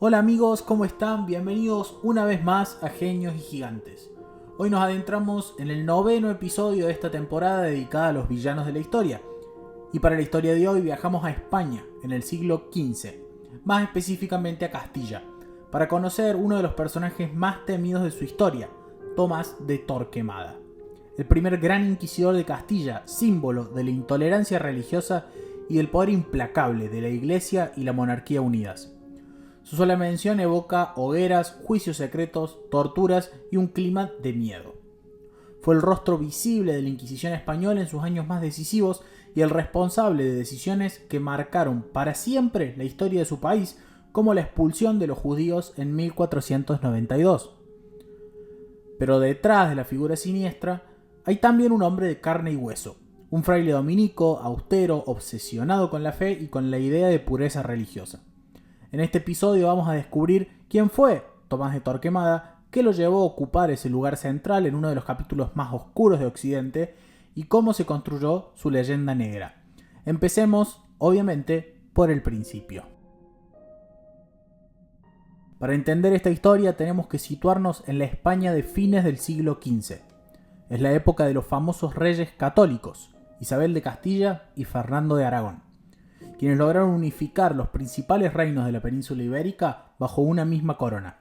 Hola amigos, ¿cómo están? Bienvenidos una vez más a Genios y Gigantes. Hoy nos adentramos en el noveno episodio de esta temporada dedicada a los villanos de la historia. Y para la historia de hoy viajamos a España, en el siglo XV, más específicamente a Castilla, para conocer uno de los personajes más temidos de su historia, Tomás de Torquemada. El primer gran inquisidor de Castilla, símbolo de la intolerancia religiosa y del poder implacable de la Iglesia y la monarquía unidas. Su sola mención evoca hogueras, juicios secretos, torturas y un clima de miedo. Fue el rostro visible de la Inquisición española en sus años más decisivos y el responsable de decisiones que marcaron para siempre la historia de su país, como la expulsión de los judíos en 1492. Pero detrás de la figura siniestra hay también un hombre de carne y hueso, un fraile dominico, austero, obsesionado con la fe y con la idea de pureza religiosa. En este episodio vamos a descubrir quién fue Tomás de Torquemada, qué lo llevó a ocupar ese lugar central en uno de los capítulos más oscuros de Occidente y cómo se construyó su leyenda negra. Empecemos, obviamente, por el principio. Para entender esta historia tenemos que situarnos en la España de fines del siglo XV. Es la época de los famosos reyes católicos, Isabel de Castilla y Fernando de Aragón, quienes lograron unificar los principales reinos de la península ibérica bajo una misma corona.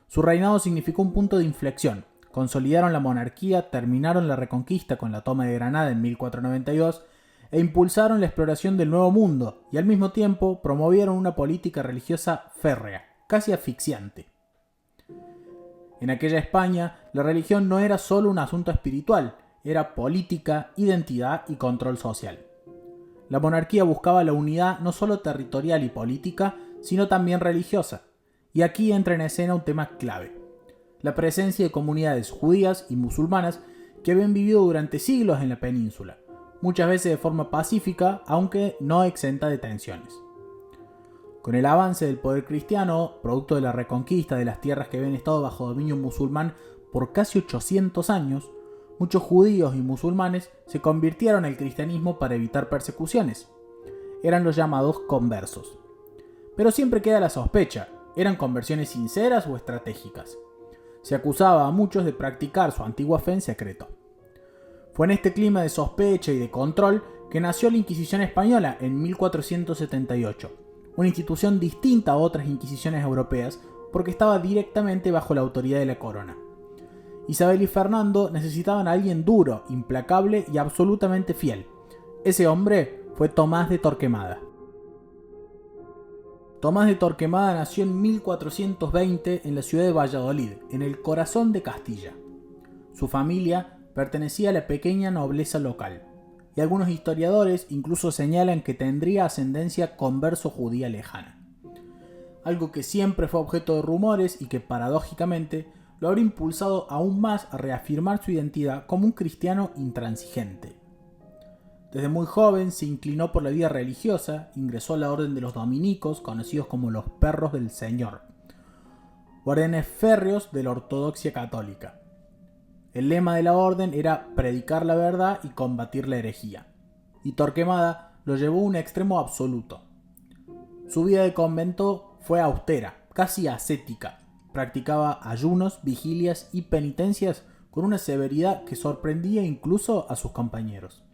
Su reinado significó un punto de inflexión. Consolidaron la monarquía, terminaron la reconquista con la toma de Granada en 1492 e impulsaron la exploración del Nuevo Mundo y al mismo tiempo promovieron una política religiosa férrea, casi asfixiante. En aquella España, la religión no era solo un asunto espiritual, era política, identidad y control social. La monarquía buscaba la unidad no solo territorial y política, sino también religiosa. Y aquí entra en escena un tema clave: la presencia de comunidades judías y musulmanas que habían vivido durante siglos en la península, muchas veces de forma pacífica, aunque no exenta de tensiones. Con el avance del poder cristiano, producto de la reconquista de las tierras que habían estado bajo dominio musulmán por casi 800 años, muchos judíos y musulmanes se convirtieron al cristianismo para evitar persecuciones. Eran los llamados conversos. Pero siempre queda la sospecha: ¿eran conversiones sinceras o estratégicas? Se acusaba a muchos de practicar su antigua fe en secreto. Fue en este clima de sospecha y de control que nació la Inquisición española en 1478, una institución distinta a otras inquisiciones europeas porque estaba directamente bajo la autoridad de la corona. Isabel y Fernando necesitaban a alguien duro, implacable y absolutamente fiel. Ese hombre fue Tomás de Torquemada. Tomás de Torquemada nació en 1420 en la ciudad de Valladolid, en el corazón de Castilla. Su familia pertenecía a la pequeña nobleza local, y algunos historiadores incluso señalan que tendría ascendencia converso judía lejana. Algo que siempre fue objeto de rumores y que paradójicamente lo habría impulsado aún más a reafirmar su identidad como un cristiano intransigente. Desde muy joven se inclinó por la vida religiosa, ingresó a la orden de los dominicos, conocidos como los Perros del Señor, guardianes férreos de la ortodoxia católica. El lema de la orden era predicar la verdad y combatir la herejía, y Torquemada lo llevó a un extremo absoluto. Su vida de convento fue austera, casi ascética. Practicaba ayunos, vigilias y penitencias con una severidad que sorprendía incluso a sus compañeros.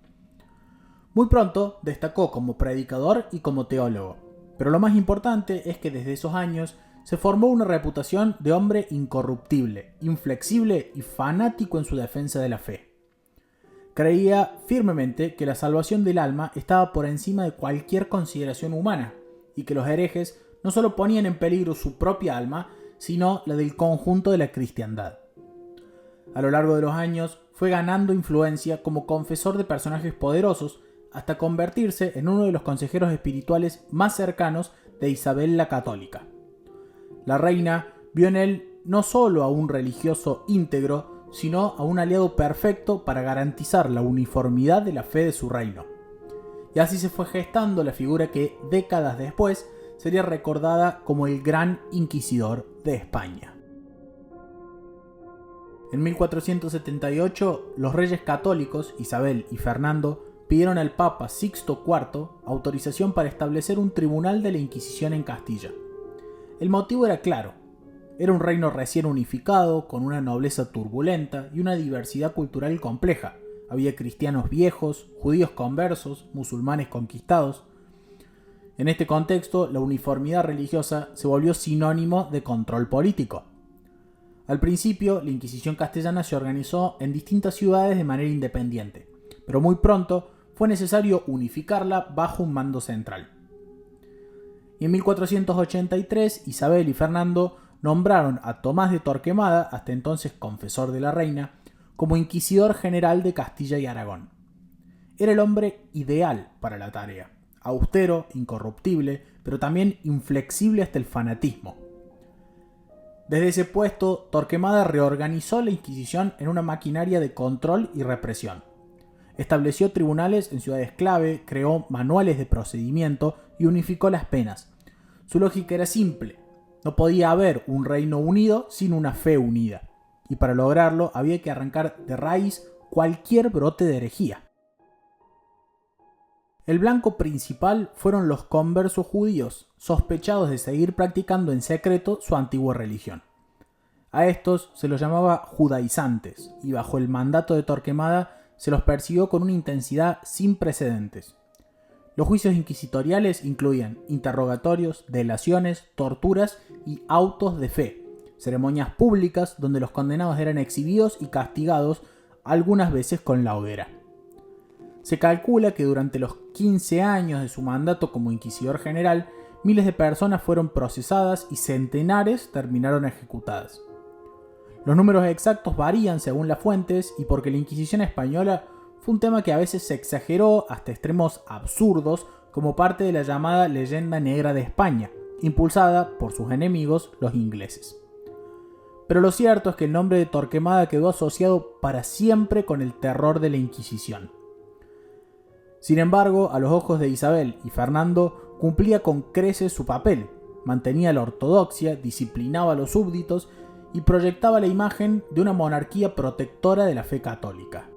Muy pronto destacó como predicador y como teólogo, pero lo más importante es que desde esos años se formó una reputación de hombre incorruptible, inflexible y fanático en su defensa de la fe. Creía firmemente que la salvación del alma estaba por encima de cualquier consideración humana y que los herejes no solo ponían en peligro su propia alma, sino la del conjunto de la cristiandad. A lo largo de los años fue ganando influencia como confesor de personajes poderosos hasta convertirse en uno de los consejeros espirituales más cercanos de Isabel la Católica. La reina vio en él no solo a un religioso íntegro, sino a un aliado perfecto para garantizar la uniformidad de la fe de su reino. Y así se fue gestando la figura que, décadas después, sería recordada como el Gran Inquisidor de España. En 1478, los reyes católicos, Isabel y Fernando, pidieron al Papa Sixto IV autorización para establecer un tribunal de la Inquisición en Castilla. El motivo era claro. Era un reino recién unificado, con una nobleza turbulenta y una diversidad cultural compleja. Había cristianos viejos, judíos conversos, musulmanes conquistados. En este contexto, la uniformidad religiosa se volvió sinónimo de control político. Al principio, la Inquisición castellana se organizó en distintas ciudades de manera independiente, pero muy pronto fue necesario unificarla bajo un mando central. Y en 1483, Isabel y Fernando nombraron a Tomás de Torquemada, hasta entonces confesor de la reina, como inquisidor general de Castilla y Aragón. Era el hombre ideal para la tarea, austero, incorruptible, pero también inflexible hasta el fanatismo. Desde ese puesto, Torquemada reorganizó la Inquisición en una maquinaria de control y represión. Estableció tribunales en ciudades clave, creó manuales de procedimiento y unificó las penas. Su lógica era simple: no podía haber un reino unido sin una fe unida, y para lograrlo había que arrancar de raíz cualquier brote de herejía. El blanco principal fueron los conversos judíos, sospechados de seguir practicando en secreto su antigua religión. A estos se los llamaba judaizantes, y bajo el mandato de Torquemada se los persiguió con una intensidad sin precedentes. Los juicios inquisitoriales incluían interrogatorios, delaciones, torturas y autos de fe, ceremonias públicas donde los condenados eran exhibidos y castigados, algunas veces con la hoguera. Se calcula que durante los 15 años de su mandato como inquisidor general, miles de personas fueron procesadas y centenares terminaron ejecutadas. Los números exactos varían según las fuentes y porque la Inquisición española fue un tema que a veces se exageró hasta extremos absurdos como parte de la llamada leyenda negra de España, impulsada por sus enemigos, los ingleses. Pero lo cierto es que el nombre de Torquemada quedó asociado para siempre con el terror de la Inquisición. Sin embargo, a los ojos de Isabel y Fernando, cumplía con creces su papel, mantenía la ortodoxia, disciplinaba a los súbditos y proyectaba la imagen de una monarquía protectora de la fe católica.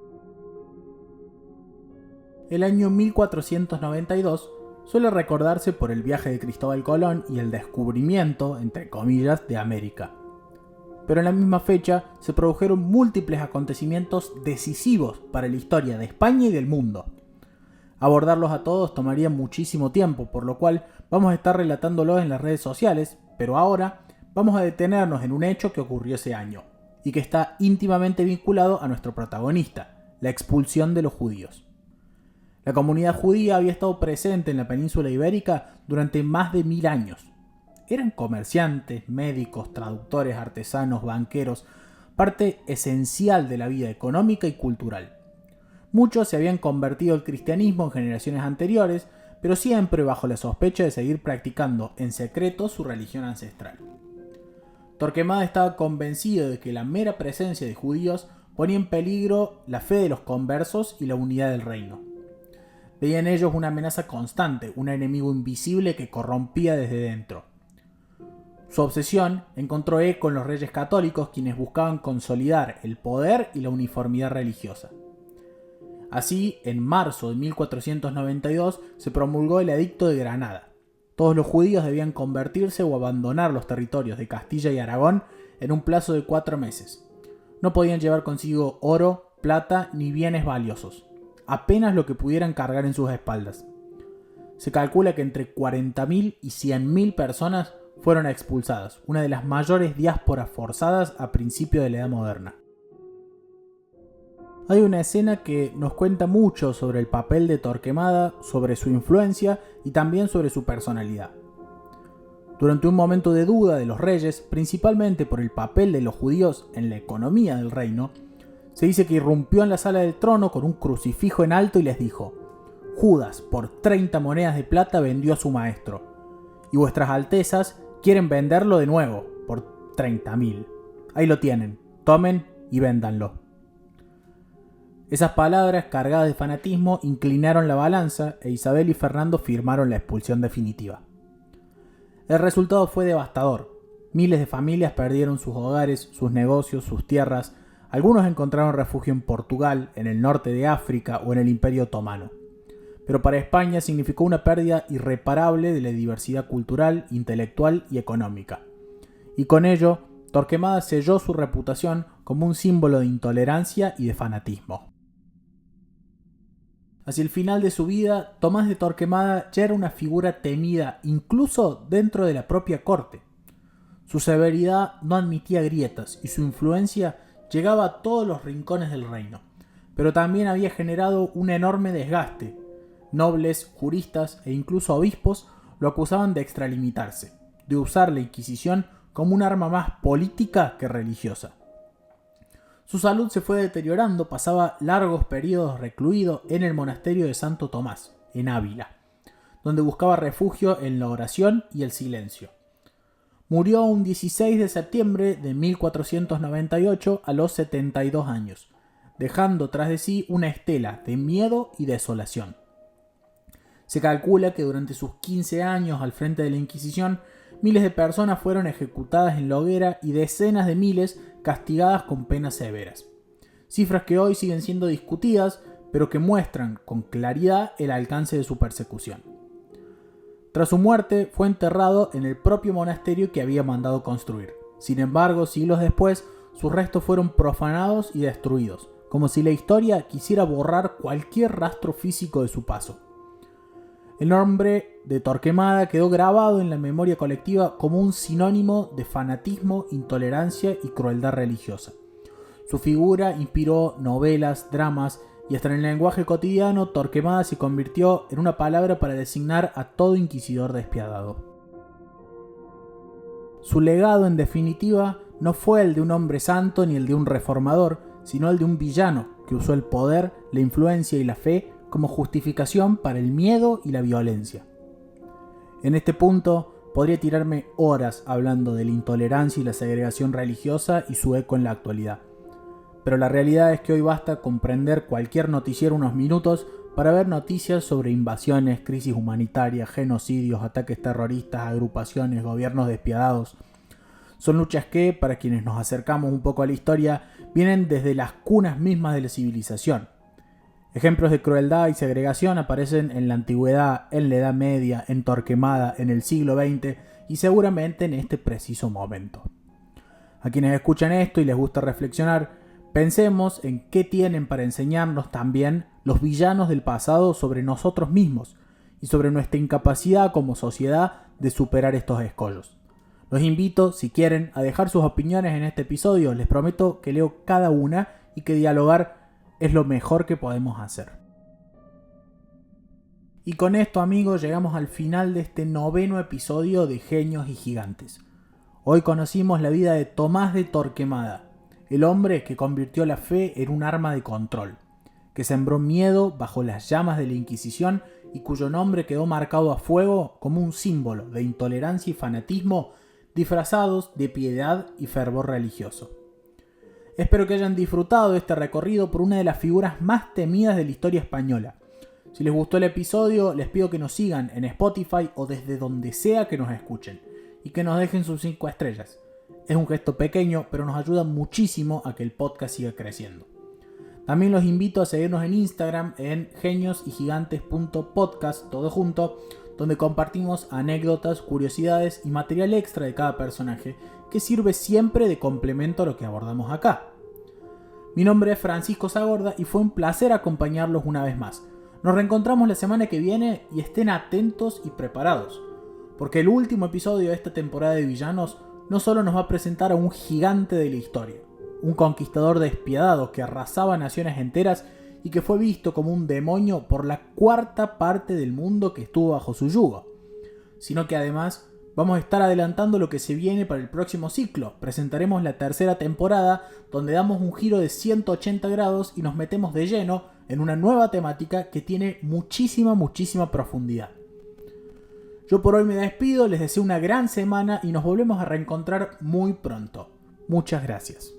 El año 1492 suele recordarse por el viaje de Cristóbal Colón y el descubrimiento, entre comillas, de América. Pero en la misma fecha se produjeron múltiples acontecimientos decisivos para la historia de España y del mundo. Abordarlos a todos tomaría muchísimo tiempo, por lo cual vamos a estar relatándolos en las redes sociales, pero ahora vamos a detenernos en un hecho que ocurrió ese año, y que está íntimamente vinculado a nuestro protagonista, la expulsión de los judíos. La comunidad judía había estado presente en la península ibérica durante más de 1000 años. Eran comerciantes, médicos, traductores, artesanos, banqueros, parte esencial de la vida económica y cultural. Muchos se habían convertido al cristianismo en generaciones anteriores, pero siempre bajo la sospecha de seguir practicando en secreto su religión ancestral. Torquemada estaba convencido de que la mera presencia de judíos ponía en peligro la fe de los conversos y la unidad del reino. Veía en ellos una amenaza constante, un enemigo invisible que corrompía desde dentro. Su obsesión encontró eco en los reyes católicos, quienes buscaban consolidar el poder y la uniformidad religiosa. Así, en marzo de 1492 se promulgó el Edicto de Granada. Todos los judíos debían convertirse o abandonar los territorios de Castilla y Aragón en un plazo de 4 meses. No podían llevar consigo oro, plata ni bienes valiosos, apenas lo que pudieran cargar en sus espaldas. Se calcula que entre 40.000 y 100.000 personas fueron expulsadas, una de las mayores diásporas forzadas a principios de la Edad Moderna. Hay una escena que nos cuenta mucho sobre el papel de Torquemada, sobre su influencia y también sobre su personalidad. Durante un momento de duda de los reyes, principalmente por el papel de los judíos en la economía del reino, se dice que irrumpió en la sala del trono con un crucifijo en alto y les dijo: Judas por 30 monedas de plata vendió a su maestro, y vuestras altezas quieren venderlo de nuevo por 30.000. Ahí lo tienen, tomen y véndanlo. Esas palabras, cargadas de fanatismo, inclinaron la balanza e Isabel y Fernando firmaron la expulsión definitiva. El resultado fue devastador. Miles de familias perdieron sus hogares, sus negocios, sus tierras. Algunos encontraron refugio en Portugal, en el norte de África o en el Imperio Otomano. pero para España significó una pérdida irreparable de la diversidad cultural, intelectual y económica. Y con ello, Torquemada selló su reputación como un símbolo de intolerancia y de fanatismo. Hacia el final de su vida, Tomás de Torquemada ya era una figura temida incluso dentro de la propia corte. Su severidad no admitía grietas y su influencia llegaba a todos los rincones del reino, pero también había generado un enorme desgaste. Nobles, juristas e incluso obispos lo acusaban de extralimitarse, de usar la Inquisición como un arma más política que religiosa. Su salud se fue deteriorando, pasaba largos periodos recluido en el monasterio de Santo Tomás, en Ávila, donde buscaba refugio en la oración y el silencio. Murió un 16 de septiembre de 1498 a los 72 años, dejando tras de sí una estela de miedo y desolación. Se calcula que durante sus 15 años al frente de la Inquisición, miles de personas fueron ejecutadas en la hoguera y decenas de miles castigadas con penas severas. Cifras que hoy siguen siendo discutidas, pero que muestran con claridad el alcance de su persecución. Tras su muerte, fue enterrado en el propio monasterio que había mandado construir. Sin embargo, siglos después, sus restos fueron profanados y destruidos, como si la historia quisiera borrar cualquier rastro físico de su paso. El nombre de Torquemada quedó grabado en la memoria colectiva como un sinónimo de fanatismo, intolerancia y crueldad religiosa. Su figura inspiró novelas, dramas y hasta en el lenguaje cotidiano Torquemada se convirtió en una palabra para designar a todo inquisidor despiadado. Su legado, en definitiva, no fue el de un hombre santo ni el de un reformador, sino el de un villano que usó el poder, la influencia y la fe como justificación para el miedo y la violencia. En este punto podría tirarme horas hablando de la intolerancia y la segregación religiosa y su eco en la actualidad. Pero la realidad es que hoy basta con prender cualquier noticiero unos minutos para ver noticias sobre invasiones, crisis humanitarias, genocidios, ataques terroristas, agrupaciones, gobiernos despiadados. Son luchas que, para quienes nos acercamos un poco a la historia, vienen desde las cunas mismas de la civilización. Ejemplos de crueldad y segregación aparecen en la antigüedad, en la Edad Media, en Torquemada, en el siglo XX y seguramente en este preciso momento. A quienes escuchan esto y les gusta reflexionar, pensemos en qué tienen para enseñarnos también los villanos del pasado sobre nosotros mismos y sobre nuestra incapacidad como sociedad de superar estos escollos. Los invito, si quieren, a dejar sus opiniones en este episodio. Les prometo que leo cada una y que dialogar es lo mejor que podemos hacer. Y con esto, amigos, llegamos al final de este 9º episodio de Genios y Gigantes. Hoy conocimos la vida de Tomás de Torquemada, el hombre que convirtió la fe en un arma de control, que sembró miedo bajo las llamas de la Inquisición y cuyo nombre quedó marcado a fuego como un símbolo de intolerancia y fanatismo disfrazados de piedad y fervor religioso. Espero que hayan disfrutado de este recorrido por una de las figuras más temidas de la historia española. Si les gustó el episodio, les pido que nos sigan en Spotify o desde donde sea que nos escuchen y que nos dejen sus 5 estrellas. Es un gesto pequeño, pero nos ayuda muchísimo a que el podcast siga creciendo. También los invito a seguirnos en Instagram en geniosygigantes.podcast, todo junto, donde compartimos anécdotas, curiosidades y material extra de cada personaje que sirve siempre de complemento a lo que abordamos acá. Mi nombre es Francisco Sagorda y fue un placer acompañarlos una vez más. Nos reencontramos la semana que viene y estén atentos y preparados, porque el último episodio de esta temporada de villanos no solo nos va a presentar a un gigante de la historia, un conquistador despiadado que arrasaba naciones enteras y que fue visto como un demonio por la 4ª parte del mundo que estuvo bajo su yugo, sino que además vamos a estar adelantando lo que se viene para el próximo ciclo. Presentaremos la 3ª temporada, donde damos un giro de 180 grados y nos metemos de lleno en una nueva temática que tiene muchísima profundidad. Yo por hoy me despido, les deseo una gran semana y nos volvemos a reencontrar muy pronto. Muchas gracias.